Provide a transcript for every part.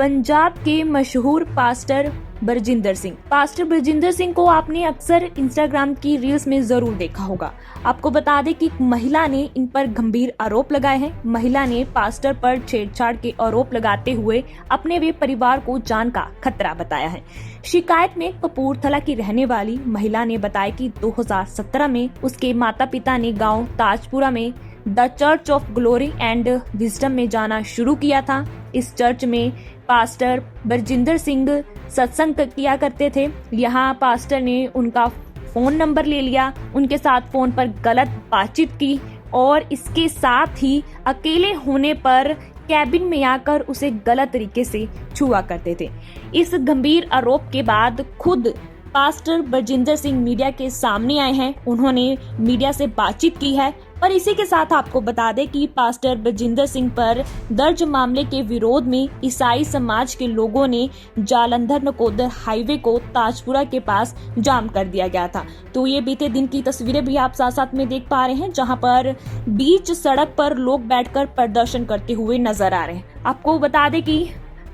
पंजाब के मशहूर pastor Barjinder Singh. Pastor Barjinder Singh को आपने अक्सर इंस्टाग्राम की रील्स में जरूर देखा होगा। आपको बता दें कि महिला ने इन पर गंभीर आरोप लगाए हैं। महिला ने पास्टर पर छेड़छाड़ के आरोप लगाते हुए अपने व परिवार को जान का खतरा बताया है। शिकायत में कपूरथला की रहने वाली महिला ने बताया कि 2017 में उसके माता पिता ने गांव ताजपुरा में the church of glory and wisdom में जाना शुरू किया था। इस चर्च में पास्टर बरजिंदर सिंह सत्संग किया करते थे। यहाँ पास्टर ने उनका फोन नंबर ले लिया, उनके साथ फोन पर गलत बातचीत की और इसके साथ ही अकेले होने पर कैबिन में आकर उसे गलत तरीके से छुआ करते थे। इस गंभीर आरोप के बाद खुद पास्टर बरजिंदर सिंह मीडिया के सामने आए हैं। उन्होंने मीडिया से बातचीत की है और इसी के साथ आपको बता दें कि पास्टर बरजिंदर सिंह पर दर्ज मामले के विरोध में ईसाई समाज के लोगों ने जालंधर नकोदर हाईवे को ताजपुरा के पास जाम कर दिया गया था। तो ये बीते दिन की तस्वीरें भी आप साथ साथ में देख पा रहे हैं, जहां पर बीच सड़क पर लोग बैठकर प्रदर्शन करते हुए नजर आ रहे हैं। आपको बता दें कि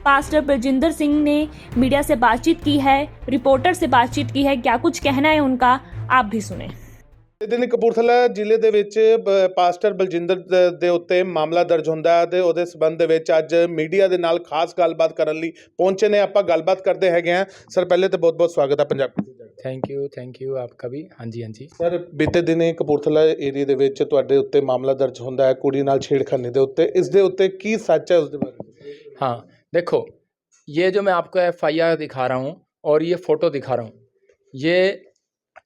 पास्टर बरजिंदर सिंह ने मीडिया से बातचीत की है, रिपोर्टर से बातचीत की है। क्या कुछ कहना है उनका, आप भी सुने। दिन कपूरथला ਜ਼ਿਲ੍ਹੇ ਦੇ ਵਿੱਚ ਪਾਸਟਰ ਬਲਜਿੰਦਰ ਦੇ ਉੱਤੇ ਮਾਮਲਾ ਦਰਜ ਹੁੰਦਾ ਹੈ ਤੇ ਉਹਦੇ ਸਬੰਧ ਦੇ ਵਿੱਚ ਅੱਜ ਮੀਡੀਆ ਦੇ ਨਾਲ ਖਾਸ ਗੱਲਬਾਤ ਕਰਨ ਲਈ ਪਹੁੰਚੇ ਨੇ। ਆਪਾਂ ਗੱਲਬਾਤ ਕਰਦੇ ਹੈਗੇ ਆ। ਸਰ ਪਹਿਲੇ ਤਾਂ ਬਹੁਤ-ਬਹੁਤ ਸਵਾਗਤ ਹੈ ਪੰਜਾਬੀ। ਥੈਂਕ ਯੂ ਆਪਕਾ ਵੀ। ਹਾਂਜੀ ਸਰ ਬੀਤੇ ਦਿਨੀ ਕਪੂਰਥਲਾ ਏਰੀਆ ਦੇ ਵਿੱਚ ਤੁਹਾਡੇ ਉੱਤੇ ਮਾਮਲਾ ਦਰਜ ਹੁੰਦਾ ਹੈ ਕੁੜੀ ਨਾਲ ਛੇੜਖਾਨੀ ਦੇ ਉੱਤੇ। ਇਸ ਦੇ ਉੱਤੇ ਕੀ ਸੱਚ ਹੈ ਉਸ ਦੇ ਬਾਰੇ? हाँ देखो, ये जो मैं आपको FIR दिखा रहा हूँ और ये फ़ोटो दिखा रहा हूँ, ये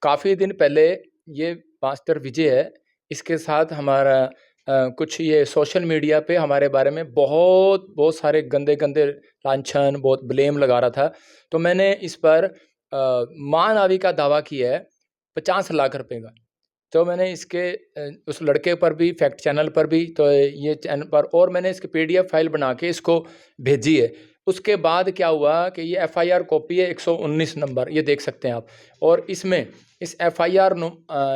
काफ़ी दिन पहले ये पास्टर विजय है, इसके साथ हमारा कुछ ये सोशल मीडिया पे हमारे बारे में बहुत सारे गंदे लांछन, बहुत ब्लेम लगा रहा था। तो मैंने इस पर महानावी का दावा किया है 50 लाख रुपए का। तो मैंने इसके उस लड़के पर भी, फैक्ट चैनल पर भी, तो ये चैनल पर, और मैंने इसकी PDF फाइल बना के इसको भेजी है। उसके बाद क्या हुआ कि ये FIR कॉपी है 119 नंबर, ये देख सकते हैं आप। और इसमें इस FIR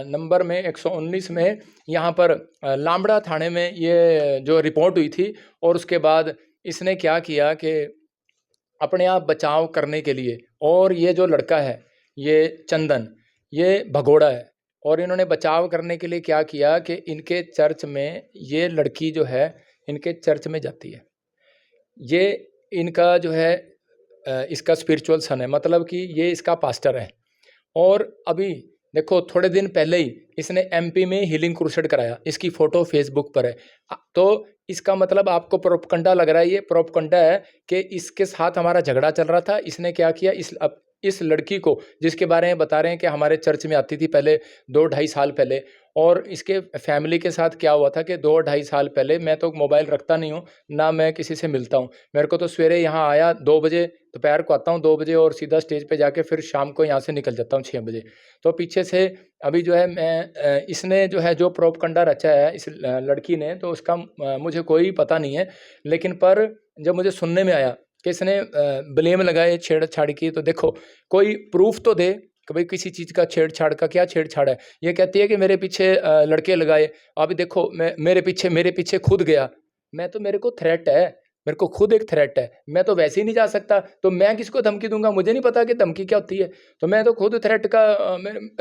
नंबर में 119 में यहाँ पर लामड़ा थाने में ये जो रिपोर्ट हुई थी। और उसके बाद इसने क्या किया कि अपने आप बचाव करने के लिए, और ये जो लड़का है ये चंदन, ये भगोड़ा है, और इन्होंने बचाव करने के लिए क्या किया कि इनके चर्च में ये लड़की जो है इनके चर्च में जाती है। ये इनका जो है इसका स्पिरिचुअल सन है, मतलब कि ये इसका पास्टर है। और अभी देखो थोड़े दिन पहले ही इसने MP में हीलिंग क्रूसेड कराया, इसकी फ़ोटो फेसबुक पर है। तो इसका मतलब आपको प्रोपगंडा लग रहा है, ये प्रोपगंडा है कि इसके साथ हमारा झगड़ा चल रहा था। इसने क्या किया, इस लड़की को, जिसके बारे में बता रहे हैं कि हमारे चर्च में आती थी पहले 2-2.5 साल पहले, और इसके फैमिली के साथ क्या हुआ था कि 2-2.5 साल पहले, मैं तो मोबाइल रखता नहीं हूँ ना, मैं किसी से मिलता हूँ। मेरे को तो सवेरे यहाँ आया 2 बजे, दोपहर को आता हूँ 2 बजे, और सीधा स्टेज पे जाके फिर शाम को यहाँ से निकल जाता हूँ 6 बजे। तो पीछे से अभी जो है मैं इसने जो है जो प्रोपगंडा रचा है इस लड़की ने, तो उसका मुझे कोई पता नहीं है। लेकिन पर जब मुझे सुनने में आया कि इसने ब्लेम लगाए छेड़छाड़ की, तो देखो कोई प्रूफ तो दे कि भाई किसी चीज़ का छेड़छाड़ का क्या छेड़छाड़ है। ये कहती है कि मेरे पीछे लड़के लगाए। अभी देखो मैं मेरे पीछे खुद गया, मैं तो, मेरे को थ्रेट है, मेरे को खुद एक थ्रेट है। मैं तो वैसे ही नहीं जा सकता, तो मैं किसको धमकी दूंगा? मुझे नहीं पता कि धमकी क्या होती है। तो मैं तो खुद थ्रेट का,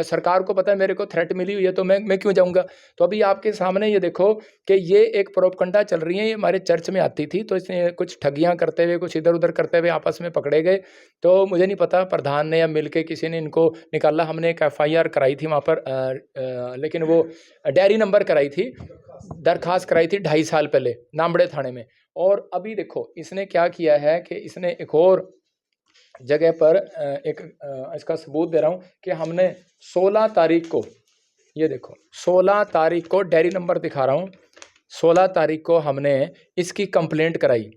सरकार को पता है मेरे को थ्रेट मिली हुई है, तो मैं क्यों जाऊंगा? तो अभी आपके सामने ये देखो कि ये एक प्रोपगंडा चल रही है। ये हमारे चर्च में आती थी, तो इसने कुछ ठगियाँ करते हुए, कुछ इधर उधर करते हुए आपस में पकड़े गए। तो मुझे नहीं पता प्रधान ने या मिल के किसी ने इनको निकाला। हमने एक FIR कराई थी वहाँ पर, लेकिन वो डायरी नंबर कराई थी, दरखास्त कराई थी 2.5 साल पहले नामड़े थाने में। और अभी देखो इसने क्या किया है कि इसने एक और जगह पर इसका सबूत दे रहा हूँ कि हमने 16 तारीख को, ये देखो 16 तारीख को डायरी नंबर दिखा रहा हूँ, 16 तारीख को हमने इसकी कंप्लेंट कराई।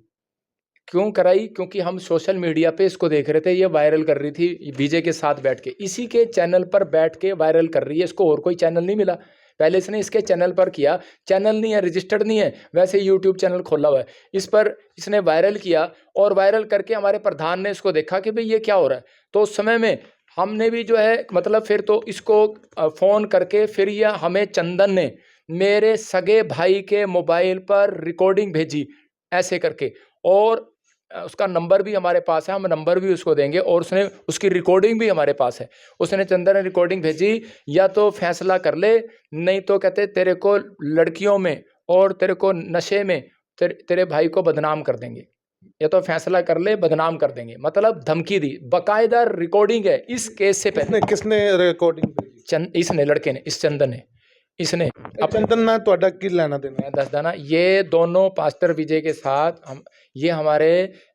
क्यों कराई? क्योंकि हम सोशल मीडिया पे इसको देख रहे थे, ये वायरल कर रही थी विजय के साथ बैठ के, इसी के चैनल पर बैठ के वायरल कर रही है। इसको और कोई चैनल नहीं मिला। पहले इसने इसके चैनल पर किया, चैनल नहीं है, रजिस्टर्ड नहीं है, वैसे यूट्यूब चैनल खोला हुआ है, इस पर इसने वायरल किया। और वायरल करके हमारे प्रधान ने इसको देखा कि भाई ये क्या हो रहा है। तो उस समय में हमने भी जो है मतलब फिर तो इसको फ़ोन करके फिर यह हमें चंदन ने मेरे सगे भाई के मोबाइल पर रिकॉर्डिंग भेजी ऐसे करके, और उसका नंबर भी हमारे पास है, हम नंबर भी उसको देंगे और उसने उसकी रिकॉर्डिंग भी हमारे पास है। उसने चंदन ने रिकॉर्डिंग भेजी, या तो फैसला कर ले, नहीं तो कहते तेरे को लड़कियों में और तेरे को नशे में तेरे भाई को बदनाम कर देंगे, या तो फैसला कर ले बदनाम कर देंगे, मतलब धमकी दी। बाकायदा रिकॉर्डिंग है इस केस से पहले। किसने रिकॉर्डिंग? इसने, लड़के ने, इस चंदन ने, इसने। अब चंदन ना ਤੁਹਾਡਾ ਕੀ ਲੈਣਾ ਦੇਣਾ? मैं दस दाना, ये दोनों पास्टर विजय के साथ हम, ये हमारे,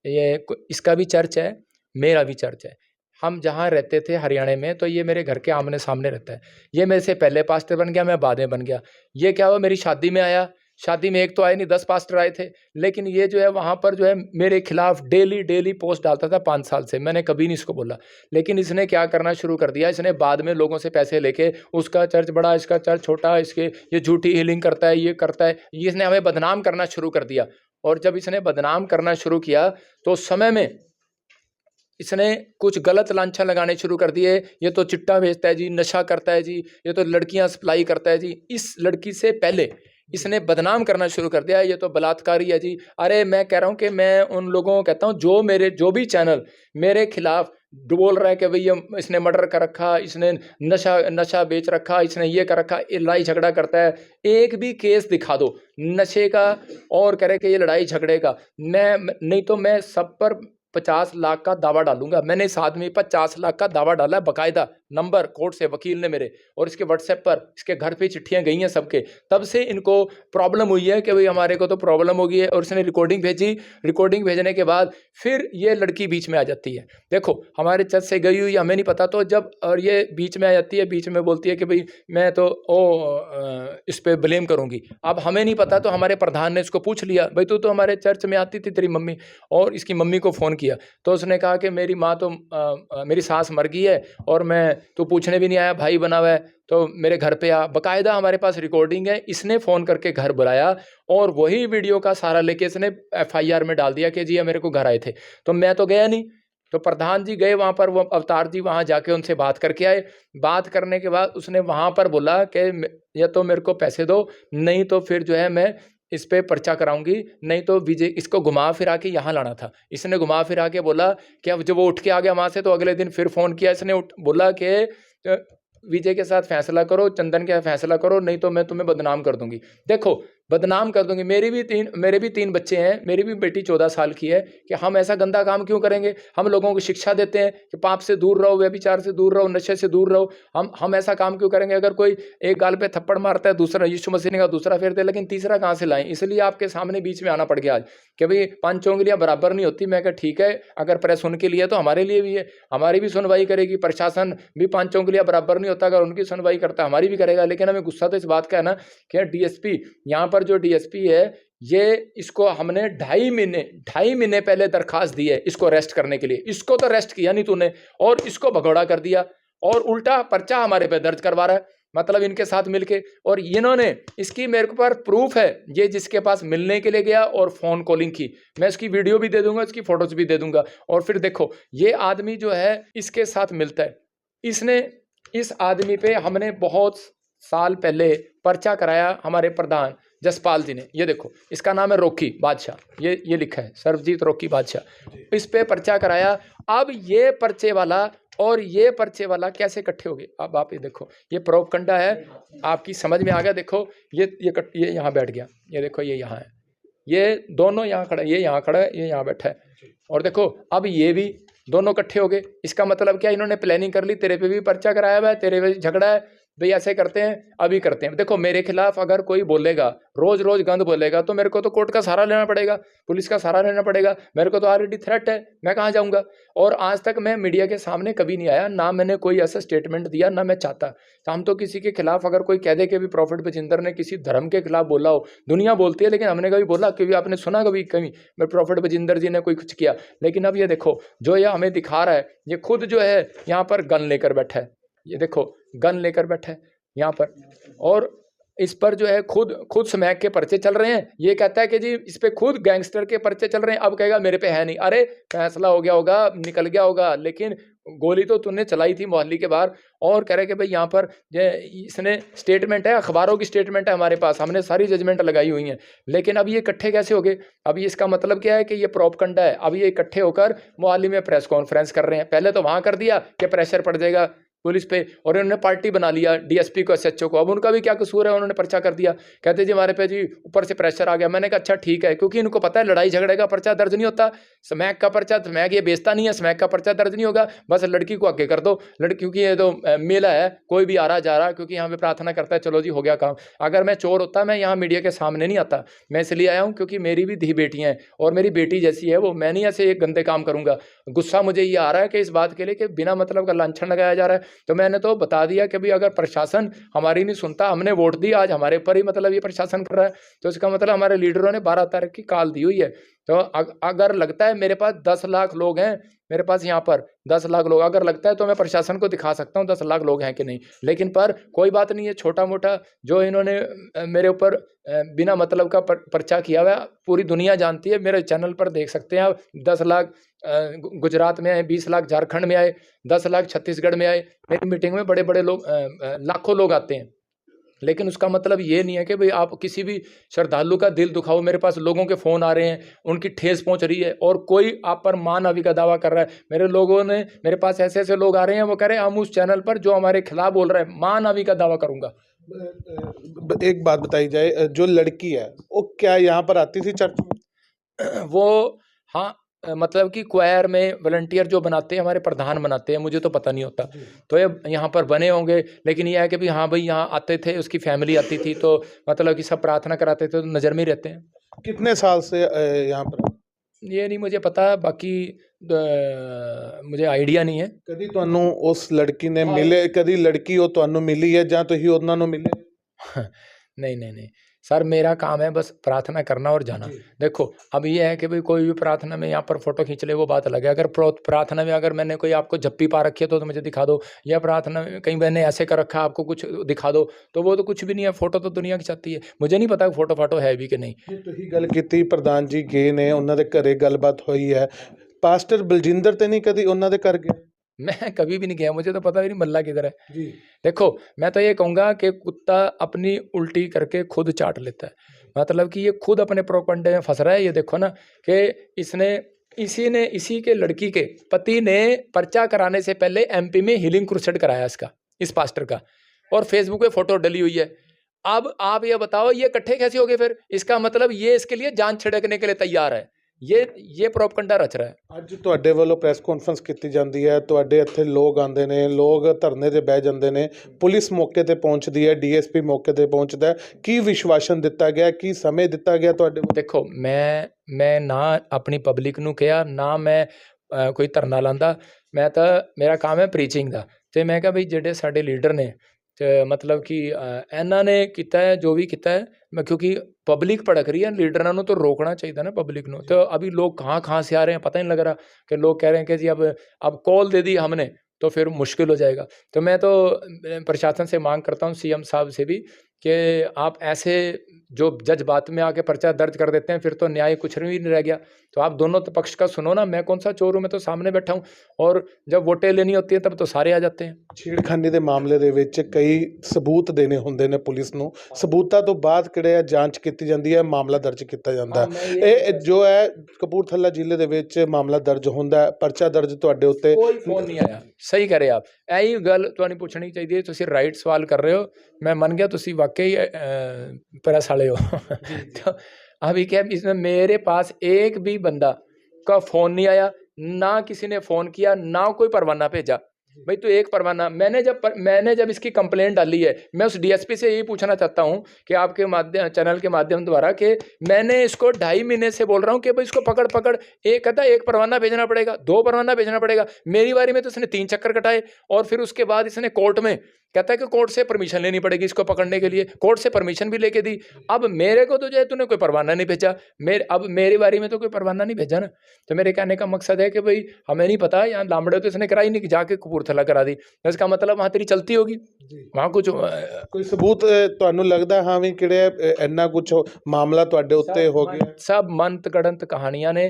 ये इसका भी चर्च है, मेरा भी चर्च है। हम जहाँ रहते थे हरियाणा में, तो ये मेरे घर के आमने सामने रहता है। ये मेरे से पहले पास्टर बन गया, मैं बाद में बन गया। ये क्या हुआ, मेरी शादी में आया, शादी में एक तो आए नहीं 10 पास्टर आए थे, लेकिन ये जो है वहाँ पर जो है मेरे खिलाफ डेली पोस्ट डालता था 5 साल से। मैंने कभी नहीं इसको बोला, लेकिन इसने क्या करना शुरू कर दिया, इसने बाद में लोगों से पैसे लेके उसका चर्च बड़ा, इसका चर्च छोटा, इसके ये झूठी हीलिंग करता है, ये करता है, ये इसने हमें बदनाम करना शुरू कर दिया। और जब इसने बदनाम करना शुरू किया तो उस समय में इसने कुछ गलत लांछन लगाने शुरू कर दिए। ये तो चिट्टा बेचता है जी, नशा करता है जी, ये तो लड़कियां सप्लाई करता है जी। इस लड़की से पहले इसने बदनाम करना शुरू कर दिया, ये तो बलात्कारी है जी। अरे मैं कह रहा हूँ कि मैं उन लोगों को कहता हूँ जो भी चैनल मेरे खिलाफ बोल रहा है कि भैया इसने मर्डर कर रखा, इसने नशा बेच रखा, इसने ये कर रखा, ये लड़ाई झगड़ा करता है, एक भी केस दिखा दो नशे का और कह रहे कि ये लड़ाई झगड़े का, मैं नहीं तो मैं सब पर 50 लाख का दावा डालूंगा। मैंने इस आदमी पर 50 लाख का दावा डाला, बकायदा नंबर कोर्ट से वकील ने मेरे, और इसके व्हाट्सएप पर इसके घर पे चिट्ठियां गई हैं सबके। तब से इनको प्रॉब्लम हुई है कि भाई हमारे को तो प्रॉब्लम हो गई है, और इसने रिकॉर्डिंग भेजी। रिकॉर्डिंग भेजने के बाद फिर ये लड़की बीच में आ जाती है। देखो हमारे चर्च से गई हुई हमें नहीं पता, तो जब और ये बीच में आ जाती है, बीच में बोलती है कि भाई मैं तो इस पर ब्लेम करूंगी। अब हमें नहीं पता, तो हमारे प्रधान ने इसको पूछ लिया, भाई तू तो हमारे चर्च में आती थी तेरी मम्मी, और इसकी मम्मी को फ़ोन किया तो उसने कहा कि मेरी माँ तो मेरी सास मर गई है, और मैं तो पूछने भी नहीं आया, भाई बना हुआ है तो मेरे घर पे आ। बकायदा हमारे पास रिकॉर्डिंग है, इसने फ़ोन करके घर बुलाया और वही वीडियो का सारा लेके इसने FIR में डाल दिया कि जी मेरे को घर आए थे। तो मैं तो गया नहीं, तो प्रधान जी गए वहाँ पर, वो अवतार जी वहाँ जाके उनसे बात करके आए। बात करने के बाद उसने वहाँ पर बोला कि या तो मेरे को पैसे दो, नहीं तो फिर जो है मैं इस पे पर्चा कराऊंगी, नहीं तो विजय, इसको घुमा फिरा के यहाँ लाना था। इसने घुमा फिरा के बोला कि अब जब वो उठ के आ गया वहाँ से, तो अगले दिन फिर फ़ोन किया इसने, बोला कि विजय के साथ फैसला करो, चंदन के साथ फैसला करो, नहीं तो मैं तुम्हें बदनाम कर दूंगी। देखो बदनाम कर दूंगी, मेरे भी तीन बच्चे हैं, मेरी भी बेटी 14 साल की है, कि हम ऐसा गंदा काम क्यों करेंगे। हम लोगों को शिक्षा देते हैं कि पाप से दूर रहो, व्यभिचार से दूर रहो, नशे से दूर रहो, हम ऐसा काम क्यों करेंगे। अगर कोई एक गाल पे थप्पड़ मारता है, दूसरा यीशु मसीह ने कहा दूसरा फेर दे, लेकिन तीसरा कहाँ से लाएं। इसलिए आपके सामने बीच में आना पड़ गया आज कि भाई 5 उंगलियां बराबर नहीं होती। मैं कहा ठीक है, अगर प्रेस उनके लिए तो हमारे लिए भी है, हमारी भी सुनवाई करेगी। प्रशासन भी 5 उंगलियां बराबर नहीं होता, अगर उनकी सुनवाई करता हमारी भी करेगा। लेकिन हमें गुस्सा तो इस बात का है ना कि DSP, यहाँ पर जो DSP है, ये इसको हमने 2.5 महीने पहले दरखास्त दी है इसको अरेस्ट करने के लिए। इसको तो अरेस्ट किया नहीं तूने, और इसको भगौड़ा कर दिया, और उल्टा पर्चा हमारे पे दर्ज करवा रहा है, मतलब इनके साथ मिलके। और इन्होंने इसकी मेरे पर प्रूफ है, ये जिसके पास मिलने के लिए गया और फोन कॉलिंग की, मैं इसकी वीडियो भी दे दूंगा, इसकी फोटोज भी दे दूंगा। और फिर देखो ये आदमी जो है इसके साथ मिलता है। इसने इस आदमी पे हमने बहुत साल पहले पर्चा कराया, हमारे प्रधान जसपाल जी ने। ये देखो इसका नाम है रॉकी बादशाह, ये लिखा है सर्वजीत रॉकी बादशाह। इस पे पर्चा कराया। अब ये पर्चे वाला और ये पर्चे वाला कैसे इकट्ठे हो गए, अब आप ये देखो, ये प्रोपगंडा है, आपकी समझ में आ गया। देखो ये यहाँ बैठ गया, ये देखो ये यहाँ है, ये दोनों यहाँ खड़ा है, ये यहाँ खड़ा है, ये यहाँ बैठा है। और देखो अब ये भी दोनों इकट्ठे हो गए। इसका मतलब क्या, इन्होंने प्लानिंग कर ली, तेरे पे भी पर्चा कराया हुआ है, तेरे पे झगड़ा है, भाई ऐसे करते हैं, अभी करते हैं। देखो मेरे खिलाफ अगर कोई बोलेगा, रोज गंद बोलेगा, तो मेरे को तो कोर्ट का सहारा लेना पड़ेगा, पुलिस का सहारा लेना पड़ेगा। मेरे को तो ऑलरेडी थ्रेट है, मैं कहाँ जाऊँगा। और आज तक मैं मीडिया के सामने कभी नहीं आया, ना मैंने कोई ऐसा स्टेटमेंट दिया, ना मैं चाहता। हम तो किसी के खिलाफ अगर कोई कह दे कि भी प्रॉफिट बजिंदर ने किसी धर्म के खिलाफ बोला हो, दुनिया बोलती है, लेकिन हमने कभी बोला, कभी आपने सुना कभी मैं प्रॉफिट बजिंदर जी ने कोई कुछ किया। लेकिन अब ये देखो जो ये हमें दिखा रहा है, ये खुद जो है यहाँ पर गन लेकर बैठा है, ये देखो गन लेकर बैठा है यहाँ पर, और इस पर जो है खुद स्मैक के पर्चे चल रहे हैं। ये कहता है कि जी इस पे खुद गैंगस्टर के पर्चे चल रहे हैं। अब कहेगा मेरे पे है नहीं। अरे फैसला हो गया होगा, निकल गया होगा, लेकिन गोली तो तूने चलाई थी मोहाली के बाहर, और कह रहे कि भाई यहाँ पर ये इसने स्टेटमेंट है, अखबारों की स्टेटमेंट है हमारे पास, हमने सारी जजमेंट लगाई हुई है। लेकिन अब ये इकट्ठे कैसे हो गए? अब इसका मतलब क्या है कि ये प्रोपगंडा है। अब ये इकट्ठे होकर मोहाली में प्रेस कॉन्फ्रेंस कर रहे हैं। पहले तो वहाँ कर दिया कि प्रेशर पड़ जाएगा पुलिस पे, और उन्होंने पार्टी बना लिया डीएसपी को, एसएचओ को। अब उनका भी क्या कसूर है, उन्होंने पर्चा कर दिया। कहते जी हमारे पे जी ऊपर से प्रेशर आ गया। मैंने कहा अच्छा ठीक है, क्योंकि इनको पता है लड़ाई झगड़े का पर्चा दर्ज नहीं होता, स्मैक का पर्चा, स्मैक ये बेचता नहीं है, स्मैक का पर्चा दर्ज नहीं होगा, बस लड़की को आगे कर दो। लड़की क्योंकि ये तो मेला है, कोई भी आ रहा जा रहा, क्योंकि यहाँ पे प्रार्थना करता है, चलो जी हो गया काम। अगर मैं चोर होता मैं यहाँ मीडिया के सामने नहीं आता। मैं इसलिए आया हूँ क्योंकि मेरी भी धी बेटियाँ हैं, और मेरी बेटी जैसी है वो, मैं नहीं ऐसे एक गंदे काम करूँगा। गुस्सा मुझे ये आ रहा है कि इस बात के लिए कि बिना मतलब का लांछन लगाया जा रहा है। तो मैंने तो बता दिया कि भाई अगर प्रशासन हमारी नहीं सुनता, हमने वोट दी, आज हमारे ऊपर ही मतलब ये प्रशासन कर रहा है, तो इसका मतलब हमारे लीडरों ने 12 तारीख की काल दी हुई है। तो अगर लगता है मेरे पास 10 लाख लोग हैं, मेरे पास यहाँ पर 10 लाख लोग, अगर लगता है तो मैं प्रशासन को दिखा सकता हूँ 10 लाख लोग हैं कि नहीं। लेकिन पर कोई बात नहीं है, छोटा मोटा जो इन्होंने मेरे ऊपर बिना मतलब का पर्चा किया हुआ है, पूरी दुनिया जानती है। मेरे चैनल पर देख सकते हैं आप। 10 लाख गुजरात में आए, 20 लाख झारखंड में आए, 10 लाख छत्तीसगढ़ में आए। मेरी मीटिंग में बड़े बड़े लोग, लाखों लोग आते हैं। लेकिन उसका मतलब ये नहीं है कि भाई आप किसी भी श्रद्धालु का दिल दुखाओ। मेरे पास लोगों के फ़ोन आ रहे हैं, उनकी ठेस पहुंच रही है, और कोई आप पर मानवी का दावा कर रहा है। मेरे लोगों ने, मेरे पास ऐसे ऐसे लोग आ रहे हैं, वो कह रहे हैं हम उस चैनल पर जो हमारे खिलाफ बोल रहे हैं मानवी का दावा करूंगा। एक बात बताई जाए, जो लड़की है वो क्या यहाँ पर आती थी चर्च में? वो हाँ, मतलब कि क्वायर में वॉलंटियर जो बनाते हैं हमारे प्रधान बनाते हैं, मुझे तो पता नहीं होता। तो ये यहाँ पर बने होंगे, लेकिन ये है कि भाई हाँ भाई यहाँ आते थे, उसकी फैमिली आती थी, तो मतलब कि सब प्रार्थना कराते थे, तो नज़र में ही रहते हैं। कितने साल से यहाँ पर? ये नहीं मुझे पता, बाकी मुझे आइडिया नहीं है। कभी ਤੁਹਾਨੂੰ उस लड़की ने मिले, कभी लड़की वो ਤੁਹਾਨੂੰ मिली है ਜਾਂ ਤੁਸੀਂ ਉਹਨਾਂ ਨੂੰ मिले? नहीं नहीं नहीं सर, मेरा काम है बस प्रार्थना करना और जाना। देखो अब ये है कि भाई कोई भी प्रार्थना में यहाँ पर फोटो खींच ले, वो बात अलग है। अगर प्रार्थना में अगर मैंने कोई आपको झप्पी पा रखी है तो मुझे दिखा दो, या प्रार्थना में कहीं मैंने ऐसे कर रखा आपको कुछ दिखा दो, तो वो तो कुछ भी नहीं है। फोटो तो दुनिया की चाहती है, मुझे नहीं पता फोटो फाटो है भी कि नहीं। ਤੁਸੀਂ ਗੱਲ ਕੀਤੀ ਪ੍ਰਧਾਨ ਜੀ ਗਏ ਨੇ, ਉਹਨਾਂ ਦੇ ਘਰੇ ਗੱਲਬਾਤ ਹੋਈ ਹੈ, ਪਾਸਟਰ ਬਲਜਿੰਦਰ ਤੇ ਨਹੀਂ ਕਦੀ ਉਹਨਾਂ ਦੇ ਘਰ ਗਏ? मैं कभी भी नहीं गया, मुझे तो पता भी नहीं मल्ला किधर है। जी देखो मैं तो ये कहूँगा कि कुत्ता अपनी उल्टी करके खुद चाट लेता है। मतलब कि ये खुद अपने प्रोपगंडे में फंस रहा है। ये देखो ना कि इसी के लड़की के पति ने पर्चा कराने से पहले एमपी में हीलिंग क्रूसेड कराया इसका, इस पास्टर का, और फेसबुक पे फोटो डली हुई है। अब आप ये बताओ ये इकट्ठे कैसे हो गए फिर? इसका मतलब ये इसके लिए जान छिड़कने के लिए तैयार है, ये प्रोपगंडा रच रहा है। ਅੱਜ ਤੁਹਾਡੇ ਵੱਲੋਂ ਪ੍ਰੈਸ ਕਾਨਫਰੰਸ ਕੀਤੀ ਜਾਂਦੀ ਹੈ, ਤੁਹਾਡੇ ਇੱਥੇ ਲੋਕ ਆਉਂਦੇ ਨੇ, ਲੋਕ ਧਰਨੇ ਤੇ ਬਹਿ ਜਾਂਦੇ ਨੇ, ਪੁਲਿਸ ਮੌਕੇ ਤੇ ਪਹੁੰਚਦੀ ਹੈ, ਡੀਐਸਪੀ ਮੌਕੇ ਤੇ ਪਹੁੰਚਦਾ ਹੈ, ਕੀ ਵਿਸ਼ਵਾਸਨ ਦਿੱਤਾ ਗਿਆ, ਕੀ ਸਮੇਂ ਦਿੱਤਾ ਗਿਆ ਤੁਹਾਡੇ ਵੱਲੋਂ? देखो मैं ना अपनी पब्लिक ਨੂੰ ਕਿਹਾ, ਨਾ ਮੈਂ ਕੋਈ ਧਰਨਾ ਲਾਂਦਾ। ਮੈਂ ਤਾਂ ਮੇਰਾ ਕੰਮ ਹੈ ਪ੍ਰੀਚਿੰਗ ਦਾ, ਤੇ ਮੈਂ ਕਿਹਾ ਵੀ ਜਿਹੜੇ ਸਾਡੇ ਲੀਡਰ ਨੇ, ਤੇ मतलब कि ਇਹਨਾਂ ਨੇ ਕੀਤਾ ਹੈ ਜੋ ਵੀ ਕੀਤਾ है, मैं क्योंकि पब्लिक भड़क रही है, लीडर ਨੂੰ तो रोकना चाहिए ना पब्लिक ਨੂੰ। तो अभी लोग कहाँ से आ रहे हैं पता नहीं लग रहा, कि लोग कह रहे हैं कि जी अब कॉल दे दी हमने तो फिर मुश्किल हो जाएगा। तो मैं तो प्रशासन से मांग करता हूँ, सीएम साहब से भी, कि आप ऐसे जो जज्बात में आके पर्चा दर्ज कर देते हैं, फिर तो न्याय कुछ भी नहीं रह गया। तो आप दोनों तो पक्ष का सुनो ना, मैं कौन सा चोर हूँ, मैं तो सामने बैठा हूँ, और जब वोटें लेनी होती हैं तब तो सारे आ जाते हैं। ਛੇੜਖਾਨੀ ਦੇ ਮਾਮਲੇ ਦੇ ਵਿੱਚ ਕਈ ਸਬੂਤ ਦੇਣੇ ਹੁੰਦੇ ਨੇ ਪੁਲਿਸ ਨੂੰ, ਸਬੂਤਾਂ ਤੋਂ ਬਾਅਦ ਕਿਹੜੇ ਆ ਜਾਂਚ ਕੀਤੀ ਜਾਂਦੀ ਹੈ, ਮਾਮਲਾ ਦਰਜ ਕੀਤਾ ਜਾਂਦਾ ਹੈ। ਇਹ ਜੋ ਹੈ ਕਪੂਰਥਲਾ ਜ਼ਿਲ੍ਹੇ ਦੇ ਵਿੱਚ ਮਾਮਲਾ ਦਰਜ ਹੁੰਦਾ ਹੈ, ਪਰਚਾ ਦਰਜ ਤੁਹਾਡੇ ਉੱਤੇ कोई फोन नहीं आया। सही करे आप, यही गल तुहानू पूछनी चाहिए। तुसीं राइट सवाल कर रहे हो, मैं मन गया तुसीं वाकई प्रेस वाले हो। तो अभी क्या, इसमें मेरे पास एक भी बंदा का फ़ोन नहीं आया, ना किसी ने फ़ोन किया, ना कोई परवाना भेजा। भाई तो एक परवाना मैंने जब इसकी कंप्लेंट डाली है, मैं उस डीएसपी से यही पूछना चाहता हूँ कि आपके माध्यम, चैनल के माध्यम द्वारा, कि मैंने इसको 2.5 महीने से बोल रहा हूँ कि भाई इसको पकड़ एक कहता है 1 परवाना भेजना पड़ेगा, 2 परवाना भेजना पड़ेगा। मेरी बारी में तो इसने 3 चक्कर कटाए, और फिर उसके बाद इसने कोर्ट में कहता है कि कोर्ट से परमिशन लेनी पड़ेगी इसको पकड़ने के लिए। कोर्ट से परमिशन भी लेके दी। अब मेरे को तो जो है तूने कोई परवाना नहीं भेजा, अब मेरी बारी में तो कोई परवाना नहीं भेजा ना। तो मेरे कहने का मकसद है कि भाई हमें नहीं पता, यहाँ लामड़े तो इसने कराई नहीं, कि जाके कपूरथला करा दी। इसका मतलब वहाँ तेरी चलती होगी, वहाँ कुछ ਕੋਈ ਸਬੂਤ ਤੁਹਾਨੂੰ ਲੱਗਦਾ ਹਾਂ ਵੀ ਕਿਹੜੇ ਇੰਨਾ ਕੁਝ ਮਾਮਲਾ ਤੁਹਾਡੇ ਉੱਤੇ ਹੋ ਗਿਆ? सब मंत गड़ंत कहानियां ने,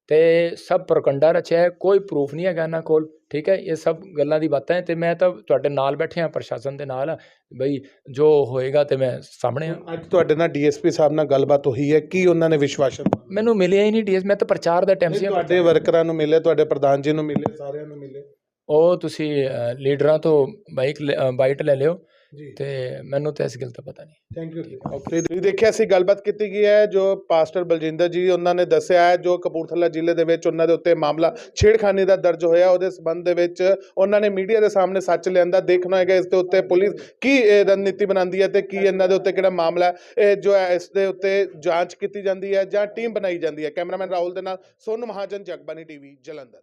ਤੇ ਸਭ ਪ੍ਰੋਕੰਡਾ ਰਚਿਆ ਹੈ, ਕੋਈ ਪ੍ਰੂਫ ਨਹੀਂ ਹੈਗਾ ਇਹਨਾਂ ਕੋਲ। ਠੀਕ ਹੈ, ਇਹ ਸਭ ਗੱਲਾਂ ਦੀ ਬਾਤਾਂ ਹੈ ਤੇ ਮੈਂ ਤਾਂ ਤੁਹਾਡੇ ਨਾਲ ਬੈਠਿਆ, ਪ੍ਰਸ਼ਾਸਨ ਦੇ ਨਾਲ, ਬਈ ਜੋ ਹੋਏਗਾ ਤੇ ਮੈਂ ਸਾਹਮਣੇ ਆ। ਅੱਜ ਤੁਹਾਡੇ ਨਾਲ ਡੀਐਸਪੀ ਸਾਹਿਬ ਨਾਲ ਗੱਲਬਾਤ ਹੋਈ ਹੈ, ਕੀ ਉਹਨਾਂ ਨੇ ਵਿਸ਼ਵਾਸਨ ਮੈਨੂੰ ਮਿਲਿਆ ਹੀ ਨਹੀਂ ਡੀਐਸ, ਮੈਂ ਤਾਂ ਪ੍ਰਚਾਰ ਦਾ ਟਾਈਮ ਸੀ। ਤੁਹਾਡੇ ਵਰਕਰਾਂ ਨੂੰ ਮਿਲੇ, ਤੁਹਾਡੇ ਪ੍ਰਧਾਨ ਜੀ ਨੂੰ ਮਿਲੇ, ਸਾਰਿਆਂ ਨੂੰ ਮਿਲੇ? ਉਹ ਤੁਸੀਂ ਲੀਡਰਾਂ ਤੋਂ ਬਾਈਟ ਲੈ ਲਿਓ ਜੀ, ਤੇ ਮੈਨੂੰ ਤਾਂ ਇਸ ਗੱਲ ਦਾ ਪਤਾ ਨਹੀਂ। Thank you. ਤੁਸੀਂ ਦੇਖਿਆ ਸੀ ਗੱਲਬਾਤ ਕੀਤੀ ਗਈ ਹੈ ਜੋ ਪਾਸਟਰ ਬਲਜਿੰਦਰ ਜੀ ਉਹਨਾਂ ਨੇ ਦੱਸਿਆ ਹੈ ਜੋ ਕਪੂਰਥਲਾ ਜ਼ਿਲ੍ਹੇ ਦੇ ਵਿੱਚ ਉਹਨਾਂ ਦੇ ਉੱਤੇ ਮਾਮਲਾ ਛੇੜਖਾਨੀ ਦਾ ਦਰਜ ਹੋਇਆ, ਉਹਦੇ ਸਬੰਧ ਦੇ ਵਿੱਚ ਉਹਨਾਂ ਨੇ ਮੀਡੀਆ ਦੇ ਸਾਹਮਣੇ ਸੱਚ ਲਿਆਂਦਾ। ਦੇਖਣਾ ਹੈਗਾ ਇਸ ਦੇ ਉੱਤੇ ਪੁਲਿਸ ਕੀ ਰਣਨੀਤੀ ਬਣਾਉਂਦੀ ਹੈ ਤੇ ਕੀ ਇਹਨਾਂ ਦੇ ਉੱਤੇ ਕਿਹੜਾ ਮਾਮਲਾ ਹੈ ਜੋ ਹੈ ਇਸ ਦੇ ਉੱਤੇ ਜਾਂਚ ਕੀਤੀ ਜਾਂਦੀ ਹੈ ਜਾਂ ਟੀਮ ਬਣਾਈ ਜਾਂਦੀ ਹੈ। ਕੈਮਰਾਮੈਨ ਰਾਹੁਲ ਦੇ ਨਾਲ ਸੋਨੂ ਮਹਾਜਨ, ਜਗਬਾਨੀ ਟੀਵੀ, ਜਲੰਧਰ।